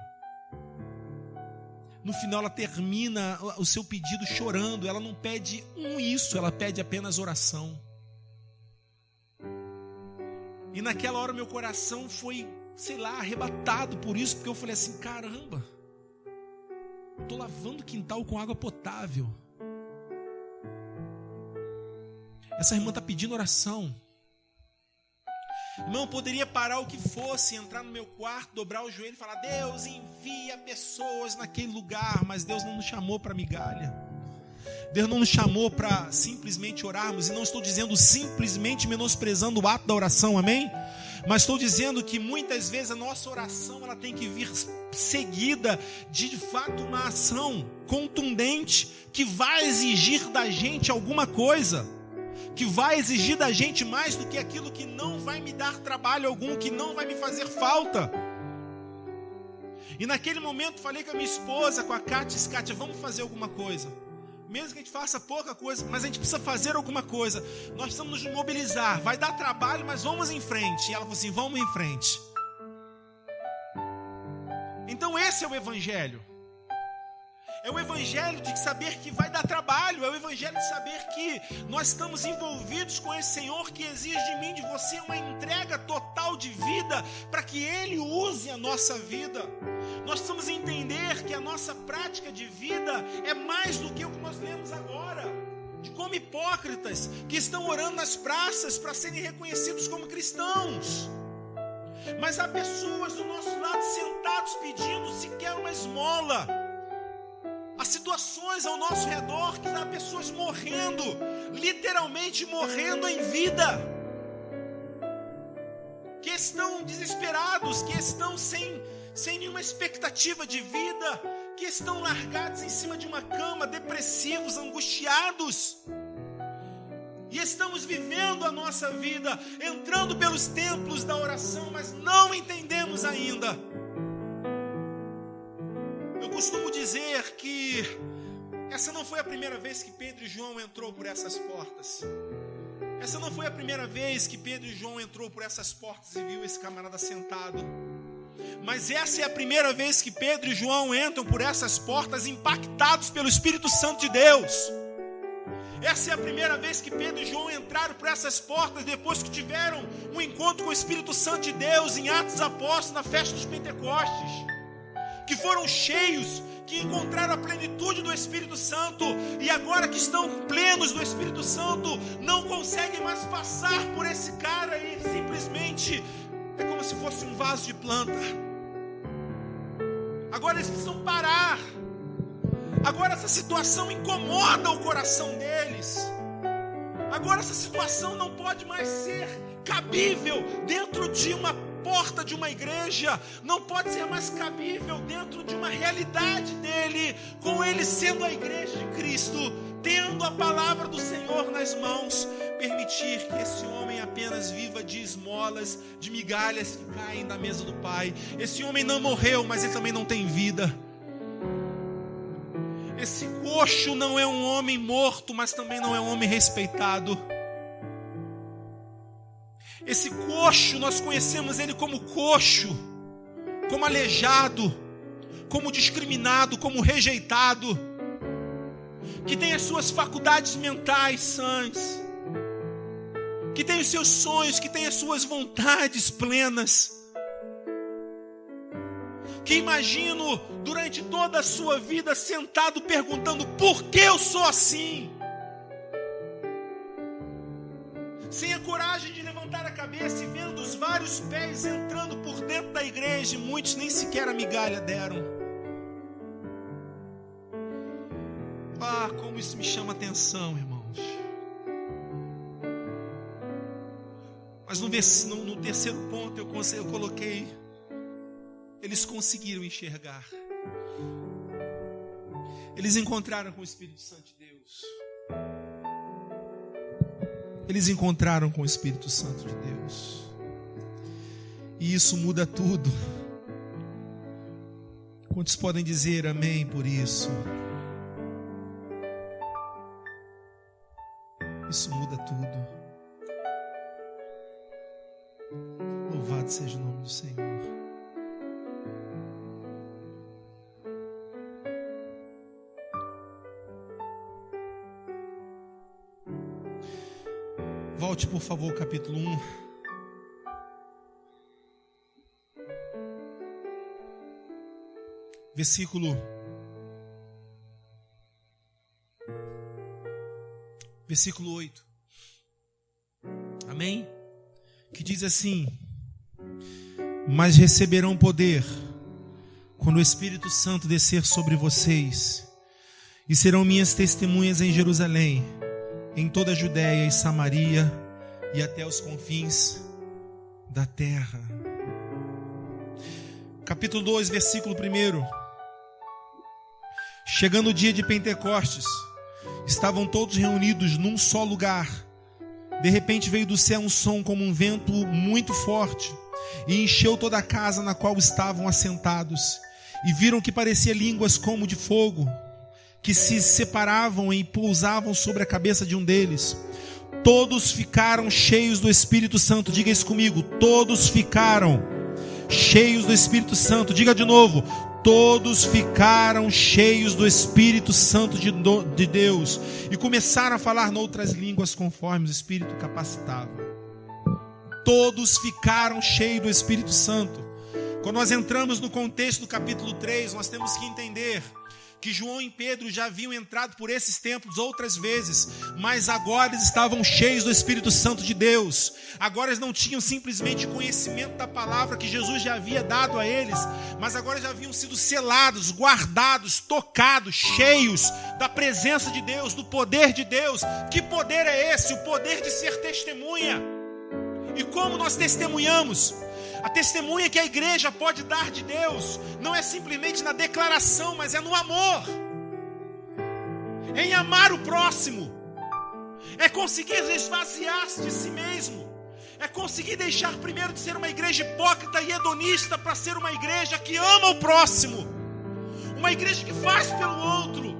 No final ela termina o seu pedido chorando. Ela não pede isso, ela pede apenas oração. E naquela hora meu coração foi, arrebatado por isso. Porque eu falei assim, caramba, estou lavando o quintal com água potável. Essa irmã está pedindo oração. Irmão, eu poderia parar o que fosse, entrar no meu quarto, dobrar o joelho e falar: Deus, envia pessoas naquele lugar. Mas Deus não nos chamou para migalha. Deus não nos chamou para simplesmente orarmos. E não estou dizendo simplesmente menosprezando o ato da oração, amém? Mas estou dizendo que muitas vezes a nossa oração ela tem que vir seguida de fato uma ação contundente que vai exigir da gente alguma coisa, que vai exigir da gente mais do que aquilo que não vai me dar trabalho algum, que não vai me fazer falta. E naquele momento falei com a minha esposa, com a Kátia, disse: Kátia, vamos fazer alguma coisa. Mesmo que a gente faça pouca coisa, mas a gente precisa fazer alguma coisa. Nós precisamos nos mobilizar. Vai dar trabalho, mas vamos em frente. E ela falou assim: vamos em frente. Então esse é o evangelho. É o evangelho de saber que vai dar trabalho. É o evangelho de saber que nós estamos envolvidos com esse Senhor que exige de mim, de você, uma entrega total de vida para que Ele use a nossa vida. Nós precisamos entender que a nossa prática de vida é mais do que o que nós lemos agora, de como hipócritas que estão orando nas praças para serem reconhecidos como cristãos. Mas há pessoas do nosso lado sentados pedindo sequer uma esmola. Há situações ao nosso redor que há pessoas morrendo, literalmente morrendo em vida. estão desesperados, que estão sem nenhuma expectativa de vida, que estão largados em cima de uma cama, depressivos, angustiados. E estamos vivendo a nossa vida, entrando pelos templos da oração, mas não entendemos ainda. Eu costumo dizer que essa não foi a primeira vez que Pedro e João entrou por essas portas. Essa não foi a primeira vez que Pedro e João entrou por essas portas e viu esse camarada sentado. Mas essa é a primeira vez que Pedro e João entram por essas portas impactados pelo Espírito Santo de Deus. Essa é a primeira vez que Pedro e João entraram por essas portas depois que tiveram um encontro com o Espírito Santo de Deus em Atos dos Apóstolos, na festa dos Pentecostes. Que foram cheios, que encontraram a plenitude do Espírito Santo e agora que estão plenos do Espírito Santo, não conseguem mais passar por esse cara e simplesmente é como se fosse um vaso de planta. Agora eles precisam parar. Agora essa situação incomoda o coração deles. Agora essa situação não pode mais ser cabível dentro de uma porta de uma igreja. Não pode ser mais cabível dentro de uma realidade dele, com ele sendo a igreja de Cristo, tendo a palavra do Senhor nas mãos. Permitir que esse homem apenas viva de esmolas, de migalhas que caem da mesa do Pai. Esse homem não morreu, mas ele também não tem vida. Esse coxo não é um homem morto, mas também não é um homem respeitado. Esse coxo, nós conhecemos ele como coxo, como aleijado, como discriminado, como rejeitado, que tem as suas faculdades mentais sãs, que tem os seus sonhos, que tem as suas vontades plenas, que imagino durante toda a sua vida sentado perguntando: por que eu sou assim? Sem a coragem de levantar a cabeça e vendo os vários pés entrando por dentro da igreja, e muitos nem sequer a migalha deram. Ah, como isso me chama a atenção, irmãos. Mas no terceiro ponto eu coloquei: eles conseguiram enxergar. Eles encontraram com o Espírito Santo de Deus. Eles encontraram com o Espírito Santo de Deus. E isso muda tudo. Quantos podem dizer amém por isso? Isso muda tudo. Louvado seja o nome do Senhor. Volte, por favor, ao capítulo 1. Versículo 8. Amém? Que diz assim: mas receberão poder quando o Espírito Santo descer sobre vocês, e serão minhas testemunhas em Jerusalém, em toda a Judéia e Samaria e até os confins da terra. Capítulo 2, versículo 1. Chegando o dia de Pentecostes, estavam todos reunidos num só lugar. De repente veio do céu um som como um vento muito forte e encheu toda a casa na qual estavam assentados. E viram que parecia línguas como de fogo, que se separavam e pousavam sobre a cabeça de um deles. Todos ficaram cheios do Espírito Santo. Diga isso comigo: todos ficaram cheios do Espírito Santo. Diga de novo: todos ficaram cheios do Espírito Santo de Deus e começaram a falar noutras línguas conforme o Espírito capacitava. Todos ficaram cheios do Espírito Santo. Quando nós entramos no contexto do capítulo 3, nós temos que entender que João e Pedro já haviam entrado por esses templos outras vezes, mas agora eles estavam cheios do Espírito Santo de Deus. Agora eles não tinham simplesmente conhecimento da palavra que Jesus já havia dado a eles, mas agora já haviam sido selados, guardados, tocados, cheios da presença de Deus, do poder de Deus. Que poder é esse? O poder de ser testemunha. E como nós testemunhamos? A testemunha que a igreja pode dar de Deus não é simplesmente na declaração, mas é no amor. Em amar o próximo. É conseguir esvaziar-se de si mesmo. É conseguir deixar primeiro de ser uma igreja hipócrita e hedonista para ser uma igreja que ama o próximo. Uma igreja que faz pelo outro.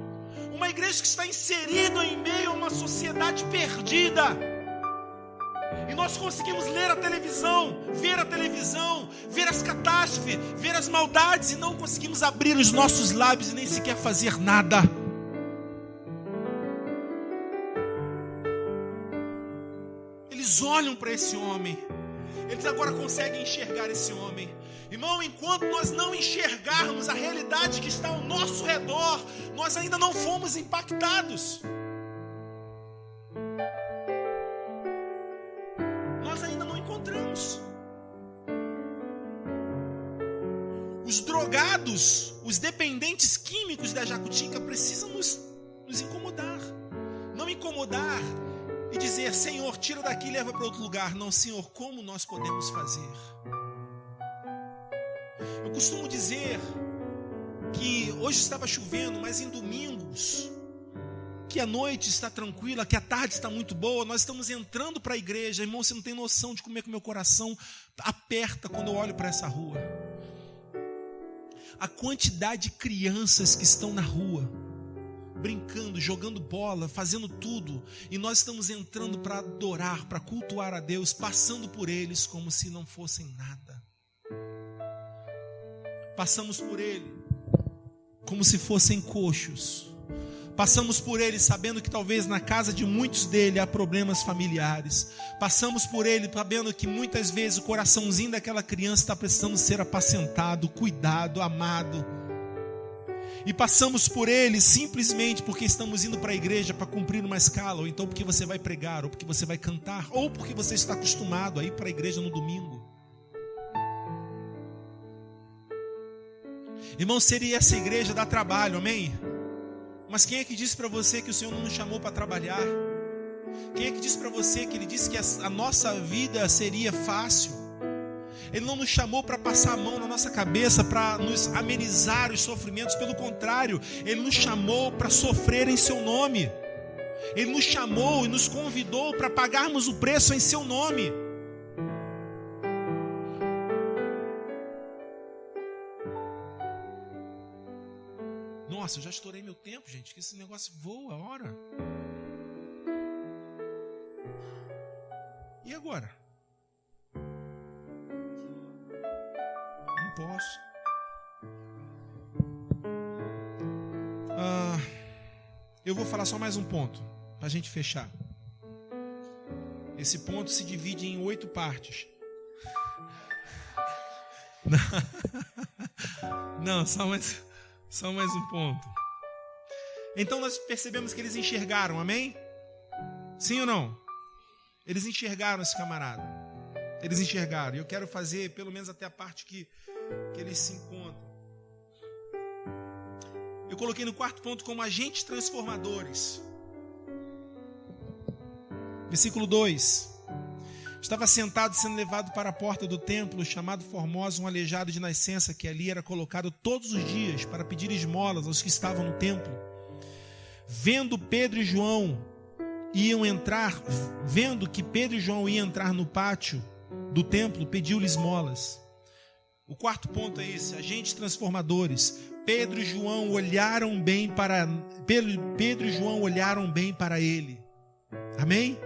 Uma igreja que está inserida em meio a uma sociedade perdida. E nós conseguimos ler a televisão, ver as catástrofes, ver as maldades e não conseguimos abrir os nossos lábios e nem sequer fazer nada. Eles olham para esse homem, eles agora conseguem enxergar esse homem. Irmão, enquanto nós não enxergarmos a realidade que está ao nosso redor, nós ainda não fomos impactados. Nós ainda não encontramos. Os drogados, os dependentes químicos da Jacutinga precisam nos incomodar. Não incomodar e dizer, Senhor, tira daqui e leva para outro lugar. Não, Senhor, como nós podemos fazer? Eu costumo dizer que hoje estava chovendo, mas em domingos, que a noite está tranquila, que a tarde está muito boa, nós estamos entrando para a igreja. Irmão, você não tem noção de como é que o meu coração aperta quando eu olho para essa rua. A quantidade de crianças que estão na rua, brincando, jogando bola, fazendo tudo, e nós estamos entrando para adorar, para cultuar a Deus, passando por eles como se não fossem nada. Passamos por ele como se fossem coxos. Passamos por ele sabendo que talvez na casa de muitos dele há problemas familiares. Passamos por ele sabendo que muitas vezes o coraçãozinho daquela criança está precisando ser apacentado, cuidado, amado. E passamos por ele simplesmente porque estamos indo para a igreja para cumprir uma escala, ou então porque você vai pregar, ou porque você vai cantar, ou porque você está acostumado a ir para a igreja no domingo. Irmão, seria essa igreja dá trabalho, amém? Mas quem é que disse para você que o Senhor não nos chamou para trabalhar? Quem é que disse para você que Ele disse que a nossa vida seria fácil? Ele não nos chamou para passar a mão na nossa cabeça, para nos amenizar os sofrimentos. Pelo contrário, Ele nos chamou para sofrer em seu nome. Ele nos chamou e nos convidou para pagarmos o preço em seu nome. Nossa, eu já estourei meu tempo, gente, que esse negócio voa a hora. E agora? Não posso. Eu vou falar só mais um ponto, para a gente fechar. Esse ponto se divide em 8 partes. Não, só mais um ponto. Então nós percebemos que eles enxergaram, amém? Sim ou não? Eles enxergaram esse camarada. Eles enxergaram. E eu quero fazer pelo menos até a parte que eles se encontram. Eu coloquei no 4º ponto como agentes transformadores. Versículo 2. Estava sentado sendo levado para a porta do templo, chamado Formosa, um aleijado de nascença, que ali era colocado todos os dias para pedir esmolas aos que estavam no templo. Vendo que Pedro e João iam entrar no pátio do templo, pediu-lhe esmolas. O 4º ponto é esse, agentes transformadores. Pedro e João olharam bem para ele. Amém?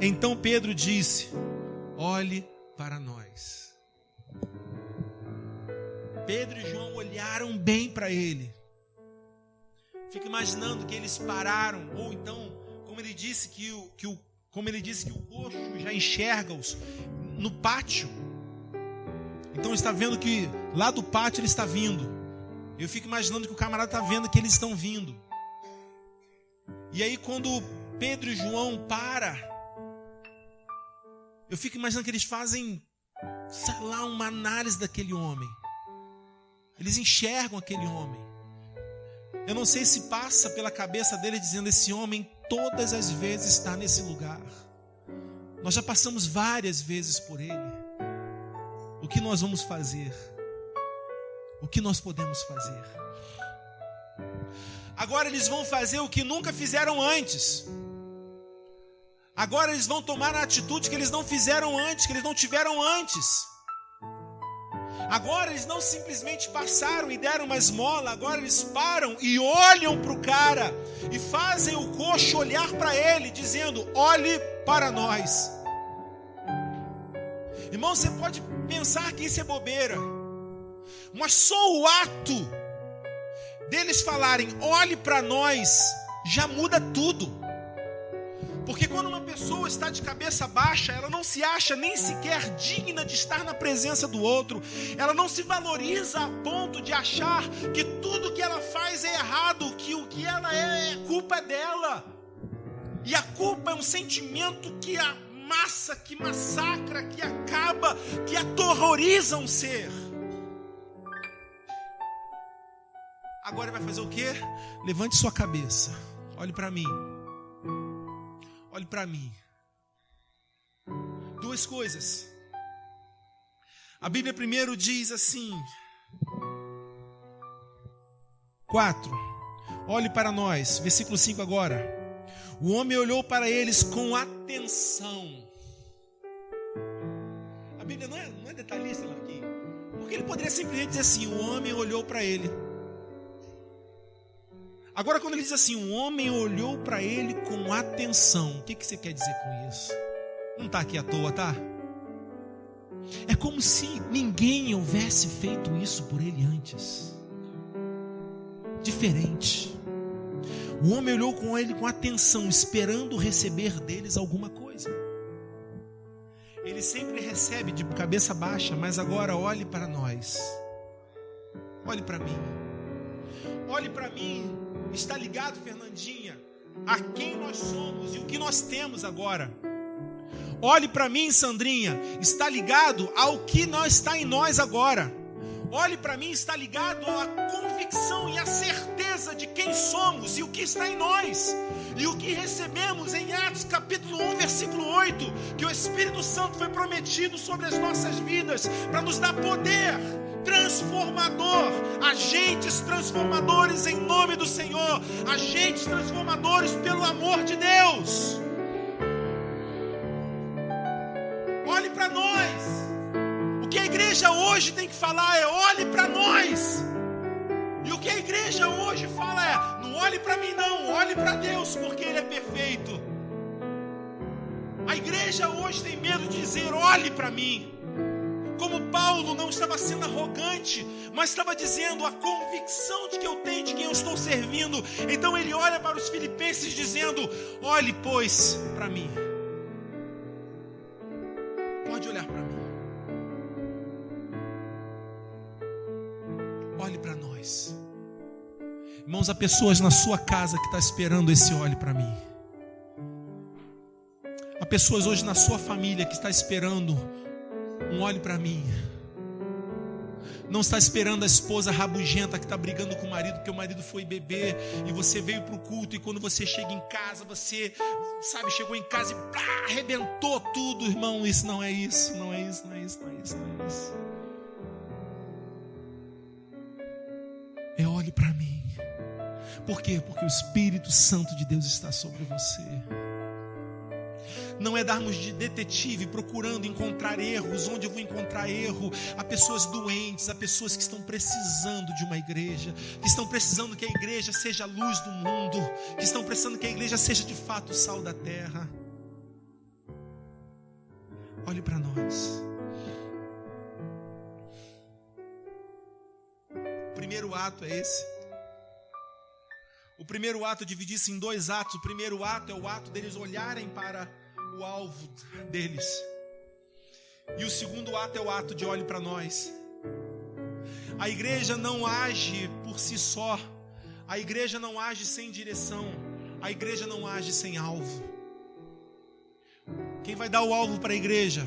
Então Pedro disse, olhe para nós. Pedro e João olharam bem para ele. Fico imaginando que eles pararam, ou então, como ele disse que o coxo já enxerga-os no pátio. Então está vendo que lá do pátio ele está vindo. Eu fico imaginando que o camarada está vendo que eles estão vindo. E aí quando Pedro e João param, eu fico imaginando que eles fazem, sei lá, uma análise daquele homem. Eles enxergam aquele homem. Eu não sei se passa pela cabeça dele dizendo, esse homem todas as vezes está nesse lugar. Nós já passamos várias vezes por ele. que nós vamos fazer? O que nós podemos fazer? Agora eles vão fazer o que nunca fizeram antes. Agora eles vão tomar a atitude que eles não fizeram antes, que eles não tiveram antes. Agora eles não simplesmente passaram e deram uma esmola, agora eles param e olham para o cara e fazem o coxo olhar para ele, dizendo: olhe para nós. Irmão, você pode pensar que isso é bobeira, mas só o ato deles falarem olhe para nós já muda tudo. Porque quando uma pessoa está de cabeça baixa, ela não se acha nem sequer digna de estar na presença do outro. Ela não se valoriza a ponto de achar que tudo que ela faz é errado, que o que ela é culpa dela. E a culpa é um sentimento que amassa, que massacra, que acaba, que aterroriza um ser. Agora vai fazer o quê? Levante sua cabeça, olhe para mim. Olhe para mim. Duas coisas. A Bíblia primeiro diz assim: 4. Olhe para nós. Versículo 5 agora. O homem olhou para eles com atenção. A Bíblia não é detalhista, Marquinhos. Porque ele poderia simplesmente dizer assim: o homem olhou para ele. Agora, quando ele diz assim, um homem olhou para ele com atenção, o que você quer dizer com isso? Não está aqui à toa, tá? É como se ninguém houvesse feito isso por ele antes. Diferente. O homem olhou com ele com atenção, esperando receber deles alguma coisa. Ele sempre recebe de cabeça baixa, mas agora olhe para nós. Olhe para mim. Olhe para mim. Está ligado, Fernandinha, a quem nós somos e o que nós temos agora. Olhe para mim, Sandrinha, está ligado ao que está em nós agora. Olhe para mim, está ligado à convicção e à certeza de quem somos e o que está em nós. E o que recebemos em Atos capítulo 1, versículo 8, que o Espírito Santo foi prometido sobre as nossas vidas para nos dar poder transformador, agentes transformadores em nome do Senhor, agentes transformadores pelo amor de Deus. Olhe para nós. O que a igreja hoje tem que falar é olhe para nós. E o que a igreja hoje fala é não olhe para mim não, olhe para Deus, porque Ele é perfeito. A igreja hoje tem medo de dizer olhe para mim. Como Paulo não estava sendo arrogante, mas estava dizendo a convicção de que eu tenho, de quem eu estou servindo. Então ele olha para os filipenses dizendo: olhe pois para mim. Pode olhar para mim. Olhe para nós. Irmãos, há pessoas na sua casa que estão esperando esse olhe para mim. Há pessoas hoje na sua família que está esperando um olhe para mim. Não está esperando a esposa rabugenta que está brigando com o marido porque o marido foi beber e você veio para o culto, e quando você chega em casa, você chegou em casa e arrebentou tudo. Irmão, isso não é isso, não é isso, não é isso, não é isso, não é isso. É olhe para mim. Por quê? Porque o Espírito Santo de Deus está sobre você. Não é darmos de detetive procurando encontrar erros. Onde eu vou encontrar erro? Há pessoas doentes, há pessoas que estão precisando de uma igreja, que estão precisando que a igreja seja a luz do mundo, que estão precisando que a igreja seja de fato o sal da terra. Olhe para nós. O primeiro ato é esse. O primeiro ato divide-se em dois atos. O primeiro ato é o ato deles olharem para o alvo deles. E o segundo ato é o ato de olhe para nós. A igreja não age por si só. A igreja não age sem direção. A igreja não age sem alvo. Quem vai dar o alvo para a igreja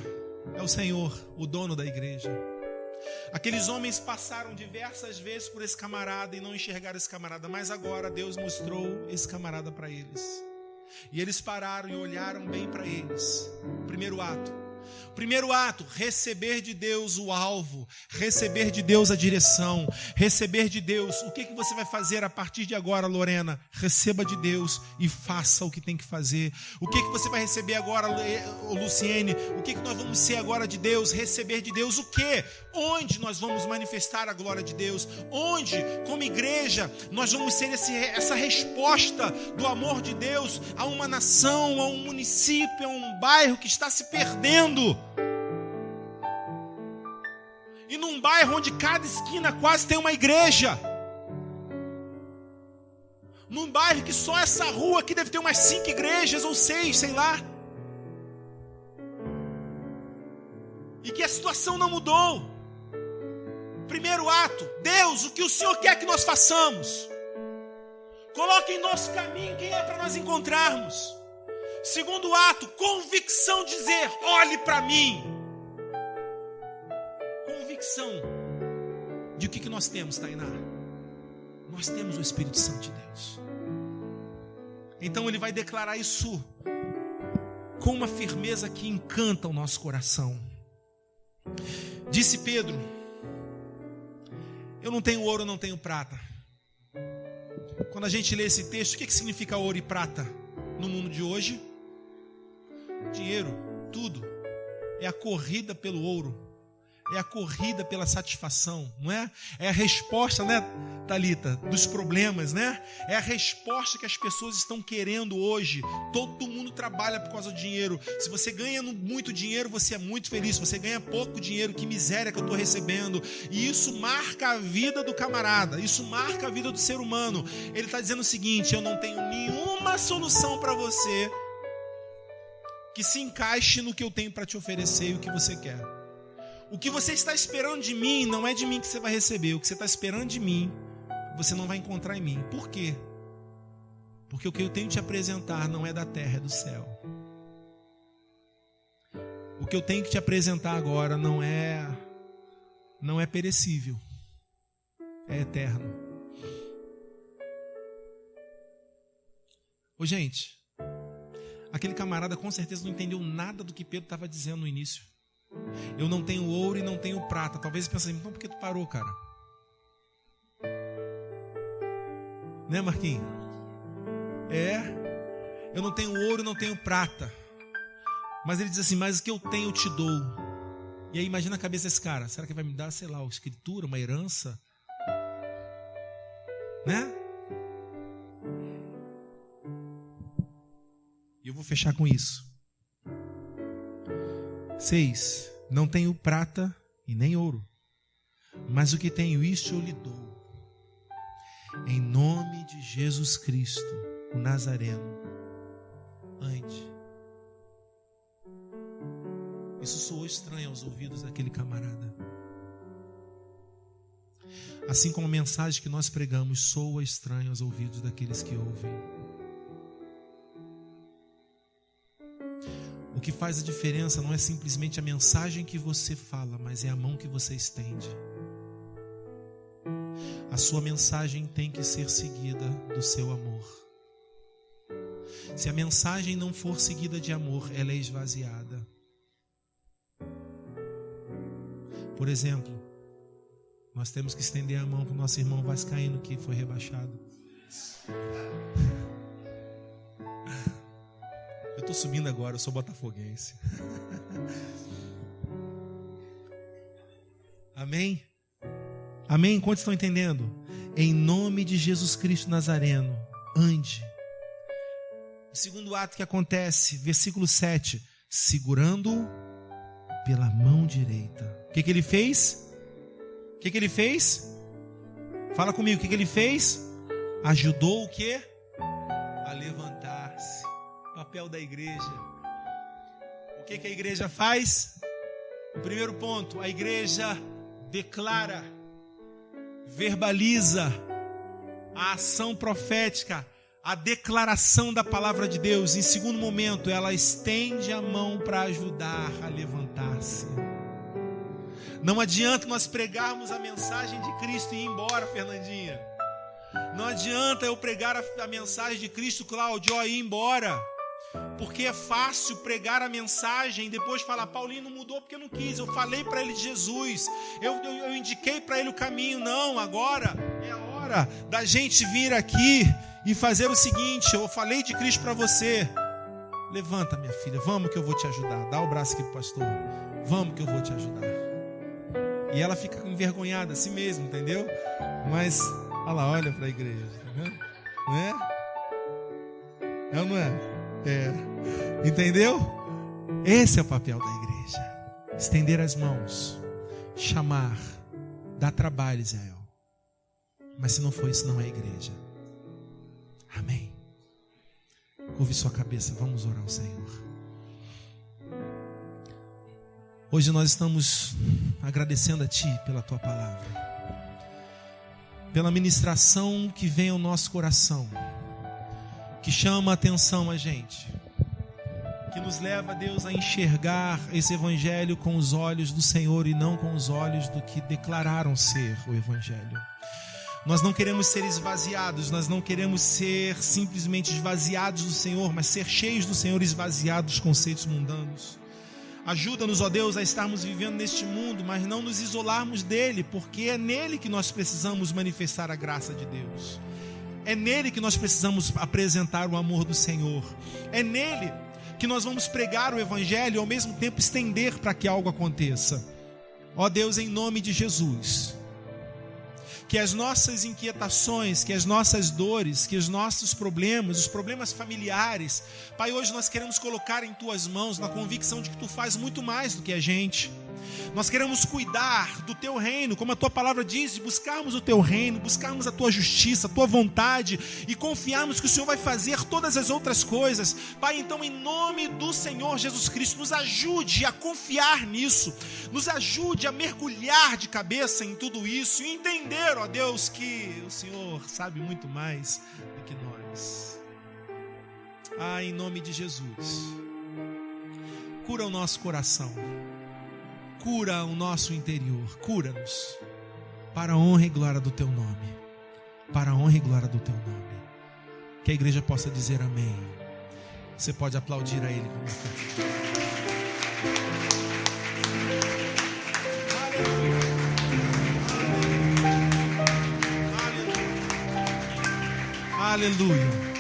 é o Senhor, o dono da igreja. Aqueles homens passaram diversas vezes por esse camarada e não enxergaram esse camarada, mas agora Deus mostrou esse camarada para eles. E eles pararam e olharam bem para eles. Primeiro ato. Primeiro ato, receber de Deus o alvo, receber de Deus a direção, receber de Deus. O que você vai fazer a partir de agora, Lorena? Receba de Deus e faça o que tem que fazer. O que você vai receber agora, Luciene? O que nós vamos ser agora de Deus? Receber de Deus o quê? Onde nós vamos manifestar a glória de Deus? Onde, como igreja, nós vamos ser essa resposta do amor de Deus a uma nação, a um município, a um bairro que está se perdendo? E num bairro onde cada esquina quase tem uma igreja. Num bairro que só essa rua aqui deve ter umas 5 igrejas ou 6, sei lá. E que a situação não mudou. Primeiro ato, Deus, o que o Senhor quer que nós façamos? Coloque em nosso caminho quem é para nós encontrarmos. Segundo ato, convicção, dizer, olhe para mim. Convicção de o que nós temos, Tainá? Nós temos o Espírito Santo de Deus. Então ele vai declarar isso com uma firmeza que encanta o nosso coração. Disse Pedro, eu não tenho ouro, não tenho prata. Quando a gente lê esse texto, o que significa ouro e prata no mundo de hoje? Dinheiro, tudo. É a corrida pelo ouro. É a corrida pela satisfação, não é? É a resposta, né, Thalita, dos problemas, né? É a resposta que as pessoas estão querendo hoje. Todo mundo trabalha por causa do dinheiro. Se você ganha muito dinheiro, você é muito feliz. Se você ganha pouco dinheiro, que miséria que eu estou recebendo. E isso marca a vida do camarada. Isso marca a vida do ser humano. Ele está dizendo o seguinte, eu não tenho nenhuma solução para você que se encaixe no que eu tenho para te oferecer e o que você quer. O que você está esperando de mim não é de mim que você vai receber. O que você está esperando de mim, você não vai encontrar em mim. Por quê? Porque o que eu tenho que te apresentar não é da terra, é do céu. O que eu tenho que te apresentar agora não é perecível. É eterno. Ô, gente, aquele camarada com certeza não entendeu nada do que Pedro estava dizendo no início. Eu não tenho ouro e não tenho prata. Talvez ele pense assim, então por que tu parou, cara? Né, Marquinhos? Eu não tenho ouro e não tenho prata. Mas ele diz assim, mas o que eu tenho eu te dou. E aí imagina a cabeça desse cara. Será que vai me dar, sei lá, uma escritura, uma herança? Né? E eu vou fechar com isso. 6. Não tenho prata e nem ouro, mas o que tenho, isso eu lhe dou. Em nome de Jesus Cristo, o Nazareno, ande. Isso soou estranho aos ouvidos daquele camarada. Assim como a mensagem que nós pregamos soa estranho aos ouvidos daqueles que ouvem. O que faz a diferença não é simplesmente a mensagem que você fala, mas é a mão que você estende. A sua mensagem tem que ser seguida do seu amor. Se a mensagem não for seguida de amor, ela é esvaziada. Por exemplo, nós temos que estender a mão para o nosso irmão vascaíno que foi rebaixado. Eu estou subindo agora, eu sou botafoguense. Amém? Amém? Quantos estão entendendo? Em nome de Jesus Cristo Nazareno, ande. O segundo ato que acontece, versículo 7, segurando-o pela mão direita. O que ele fez? O que ele fez? Fala comigo, o que ele fez? Ajudou o quê? A levantar-se. Papel da igreja. O que a igreja faz? O primeiro ponto, a igreja declara, verbaliza a ação profética, a declaração da palavra de Deus. Em segundo momento, ela estende a mão para ajudar a levantar-se. Não adianta nós pregarmos a mensagem de Cristo e ir embora, Fernandinha. Não adianta eu pregar a mensagem de Cristo, Cláudio, e ir embora. Porque é fácil pregar a mensagem e depois falar, Paulinho não mudou porque não quis, eu falei para ele de Jesus, eu indiquei para ele o caminho. Não, agora é a hora da gente vir aqui e fazer o seguinte: eu falei de Cristo para você, levanta minha filha, vamos que eu vou te ajudar, dá o braço aqui pro pastor, vamos que eu vou te ajudar. E ela fica envergonhada assim mesmo, entendeu? Mas ela olha para a igreja, tá vendo? Não é? É ou não é? É. Entendeu? Esse é o papel da igreja: estender as mãos, chamar, dar trabalho, Israel. Mas se não for isso, não é igreja. Amém. Curve sua cabeça, vamos orar ao Senhor. Hoje nós estamos agradecendo a Ti pela Tua palavra, pela ministração que vem ao nosso coração, que chama a atenção a gente, que nos leva, Deus, a enxergar esse Evangelho com os olhos do Senhor e não com os olhos do que declararam ser o Evangelho. Nós não queremos ser esvaziados, nós não queremos ser simplesmente esvaziados do Senhor, mas ser cheios do Senhor, esvaziados dos conceitos mundanos. Ajuda-nos, ó Deus, a estarmos vivendo neste mundo, mas não nos isolarmos dele, porque é nele que nós precisamos manifestar a graça de Deus. É nele que nós precisamos apresentar o amor do Senhor. É nele que nós vamos pregar o Evangelho e ao mesmo tempo estender para que algo aconteça. Ó Deus, em nome de Jesus, que as nossas inquietações, que as nossas dores, que os nossos problemas, os problemas familiares, Pai, hoje nós queremos colocar em Tuas mãos, na convicção de que Tu fazes muito mais do que a gente. Nós queremos cuidar do Teu reino, como a Tua palavra diz, buscarmos o Teu reino, buscarmos a Tua justiça, a Tua vontade e confiarmos que o Senhor vai fazer todas as outras coisas. Pai, então em nome do Senhor Jesus Cristo, nos ajude a confiar nisso, nos ajude a mergulhar de cabeça em tudo isso e entender, ó Deus, que o Senhor sabe muito mais do que nós. Em nome de Jesus, cura o nosso coração, cura o nosso interior, cura-nos, para a honra e glória do Teu nome, para a honra e glória do Teu nome. Que a igreja possa dizer amém. Você pode aplaudir a Ele com uma forte. Aleluia. Aleluia.